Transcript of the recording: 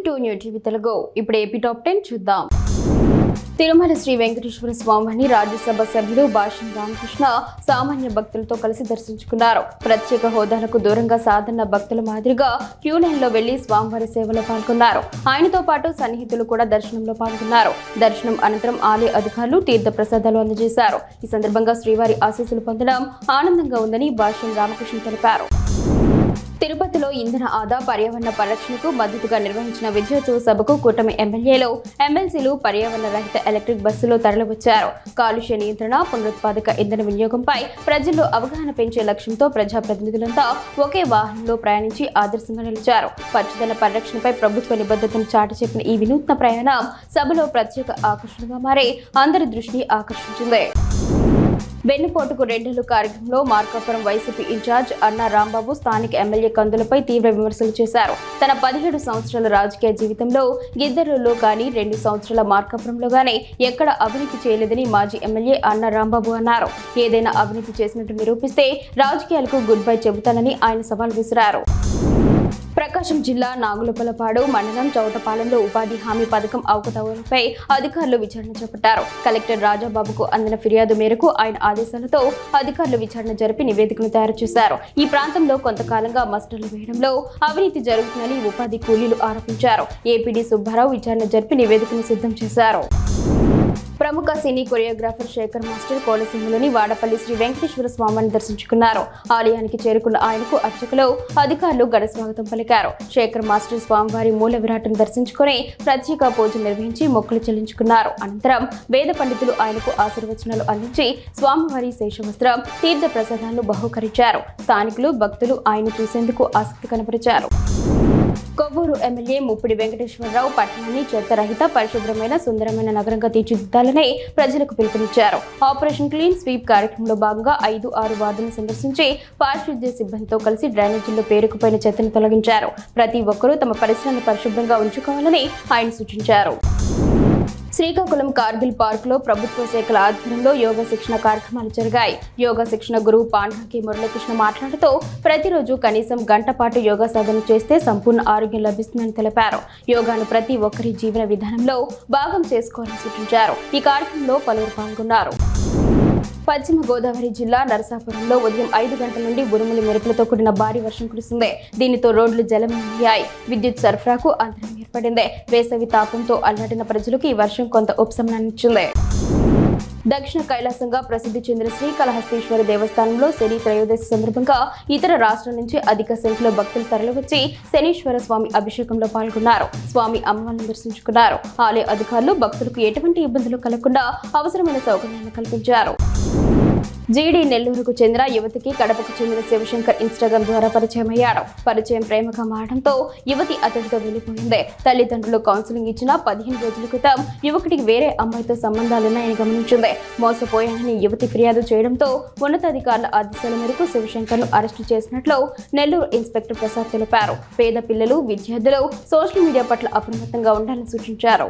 To new TV Telugu. ఇప్పుడు AP top 10 చూద్దాం. తిరుమల శ్రీ వెంకటేశ్వర స్వామిని రాజ్యసభ సభ్యుడు భాష్యం రామకృష్ణ సామాన్య భక్తులతో కలిసి దర్శించుకున్నారు. ప్రత్యేక హోదాలకు దూరంగా సాధారణ భక్తుల మాదిరిగా క్యూ లైన్లో వెళ్లి స్వామివారి సేవలో పాల్గొన్నారు. ఆయనతో పాటు సన్నిహితులు కూడా దర్శనంలో పాల్గొన్నారు. దర్శనం అనంతరం ఆలయ అధికారులు తీర్థ ప్రసాదాలు అందజేశారు. ఈ సందర్భంగా శ్రీవారి ఆశీస్సులు పొందడం ఆనందంగా ఉందని భాష్యం రామకృష్ణ తెలిపారు. తిరుపతిలో ఇంధన ఆదా పర్యావరణ పరిరక్షణకు మద్దతుగా నిర్వహించిన విజయోత్సవ సభకు కూటమి ఎమ్మెల్యేలు ఎమ్మెల్సీలు పర్యావరణ రహిత ఎలక్ట్రిక్ బస్సులో తరలివచ్చారు. కాలుష్య నియంత్రణ, పునరుత్పాదక ఇంధన వినియోగంపై ప్రజల్లో అవగాహన పెంచే లక్ష్యంతో ప్రజాప్రతినిధులంతా ఒకే వాహనంలో ప్రయాణించి ఆదర్శంగా నిలిచారు. పచ్చదన పరిరక్షణపై ప్రభుత్వ నిబద్ధతను చాటి చెప్పిన ఈ వినూత్న ప్రయాణం సభలో ప్రత్యేక ఆకర్షణగా మారి అందరి దృష్టిని ఆకర్షించింది. వెన్నుపోటుకు రెండేళ్లు కార్యక్రమంలో మార్కాపురం వైసీపీ ఇన్ఛార్జ్ అన్నా రాంబాబు స్థానిక ఎమ్మెల్యే కందులపై తీవ్ర విమర్శలు చేశారు. తన 17 సంవత్సరాల రాజకీయ జీవితంలో గిద్దరులో కానీ 2 సంవత్సరాల మార్కాపురంలో కానీ ఎక్కడ అవినీతి చేయలేదని మాజీ ఎమ్మెల్యే అన్నా రాంబాబు అన్నారు. ఏదైనా అవినీతి చేసినట్టు నిరూపిస్తే రాజకీయాలకు గుడ్ బై చెబుతానని ఆయన సవాల్ విసిరారు. ప్రకాశం జిల్లా నాగులపలపాడు మండలం చౌటపాలెంలో ఉపాధి హామీ పథకం అవకతవకలపై అధికారులు విచారణ చేపట్టారు. కలెక్టర్ రాజాబాబుకు అందిన ఫిర్యాదు మేరకు ఆయన ఆదేశాలతో అధికారులు విచారణ జరిపి నివేదికను తయారు చేశారు. ఈ ప్రాంతంలో కొంతకాలంగా మస్టర్లు వేయడంలో అవినీతి జరుగుతుందని ఉపాధి కూలీలు ఆరోపించారు. ఏపీడీ సుబ్బారావు విచారణ జరిపి నివేదికను సిద్ధం చేశారు. ప్రముఖ సినీ కొరియోగ్రాఫర్ శేఖర్ మాస్టర్ కోనసీమలోని వాడపల్లి శ్రీ వెంకటేశ్వర స్వామిని దర్శించుకున్నారు. ఆలయానికి చేరుకున్న ఆయనకు అర్చకులు అధికారులు ఘన స్వాగతం పలికారు. శేఖర్ మాస్టర్ స్వామివారి మూల విరాట్ను దర్శించుకుని ప్రత్యేక పూజలు నిర్వహించి మొక్కులు చెల్లించుకున్నారు. అనంతరం వేద పండితులు ఆయనకు ఆశీర్వచనాలు అందించి స్వామివారి శేషవస్త్రం, తీర్థ ప్రసాదాలను బహూకరించారు. స్థానికులు, భక్తులు ఆయన చూసేందుకు ఆసక్తి కనబరిచారు. కొవ్వూరు ఎమ్మెల్యే ముప్పిడి వెంకటేశ్వరరావు పట్టణాన్ని చెత్తరహిత, పరిశుభ్రమైన, సుందరమైన నగరంగా తీర్చిదిద్దాలని ప్రజలకు పిలుపునిచ్చారు. ఆపరేషన్ క్లీన్ స్వీప్ కార్యక్రమంలో భాగంగా 5-6 వార్డులను సందర్శించి పారిశుద్ధ్య సిబ్బందితో కలిసి డ్రైనేజీల్లో పేరుకుపోయిన చెత్తను తొలగించారు. ప్రతి ఒక్కరూ తమ పరిసరాలను పరిశుభ్రంగా ఉంచుకోవాలని ఆయన సూచించారు. శ్రీకాకుళం కార్గిల్ పార్క్ లో ప్రభుత్వ శాఖల ఆధ్వర్యంలో యోగా శిక్షణ కార్యక్రమాలు జరిగాయి. యోగా శిక్షణ గురువు పాండ్కి మురళీకృష్ణ మాట్లాడుతూ ప్రతిరోజు కనీసం గంట పాటు యోగా సాధన చేస్తే సంపూర్ణ ఆరోగ్యం లభిస్తుందని తెలిపారు. యోగాను ప్రతి ఒక్కరి జీవన విధానంలో భాగం చేసుకోవాలని సూచించారు. ఈ కార్యక్రమంలో పలువురు పాల్గొన్నారు. పశ్చిమ గోదావరి జిల్లా నరసాపురంలో ఉదయం 5 గంటల నుండి ఉరుములు మెరుపులతో కూడిన భారీ వర్షం కురిసింది. దీనితో రోడ్లు జలమయ్యాయి. విద్యుత్ సరఫరాకు అంతరం ఏర్పడింది. వేసవి తాపంతో అలనాటిన ప్రజలకు ఈ వర్షం కొంత ఉపశమనాన్నిచ్చింది. దక్షిణ కైలాసంగా ప్రసిద్ధి చెందిన శ్రీకాళహస్తీశ్వర దేవస్థానంలో శని త్రయోదశి సందర్భంగా ఇతర రాష్ట్రాల నుంచి అధిక సంఖ్యలో భక్తులు తరలివచ్చి శనీశ్వర స్వామి అభిషేకంలో పాల్గొన్నారు. స్వామి అమ్మవారిని దర్శించుకున్నారు. ఆలయ అధికారులు భక్తులకు ఎటువంటి ఇబ్బందులు కలగకుండా అవసరమైన సౌకర్యాలను కల్పించారు. జీడీ నెల్లూరుకు చెందిన యువతికి కడపకు చెందిన శివశంకర్ ఇన్స్టాగ్రామ్ ద్వారా పరిచయం అయ్యాడు. పరిచయం ప్రేమగా మారడంతో యువతి అతడితో వెళ్లిపోయింది. తల్లిదండ్రులు కౌన్సిలింగ్ ఇచ్చిన 15 రోజుల క్రితం యువకుడికి వేరే అమ్మాయితో సంబంధాలున్నాయని గమనించింది. మోసపోయానని యువతి ఫిర్యాదు చేయడంతో ఉన్నతాధికారుల ఆదేశాల మేరకు శివశంకర్ ను అరెస్టు చేసినట్లు నెల్లూరు ఇన్స్పెక్టర్ ప్రసాద్ తెలిపారు. పేద పిల్లలు, విద్యార్థులు సోషల్ మీడియా పట్ల అప్రమత్తంగా ఉండాలని సూచించారు.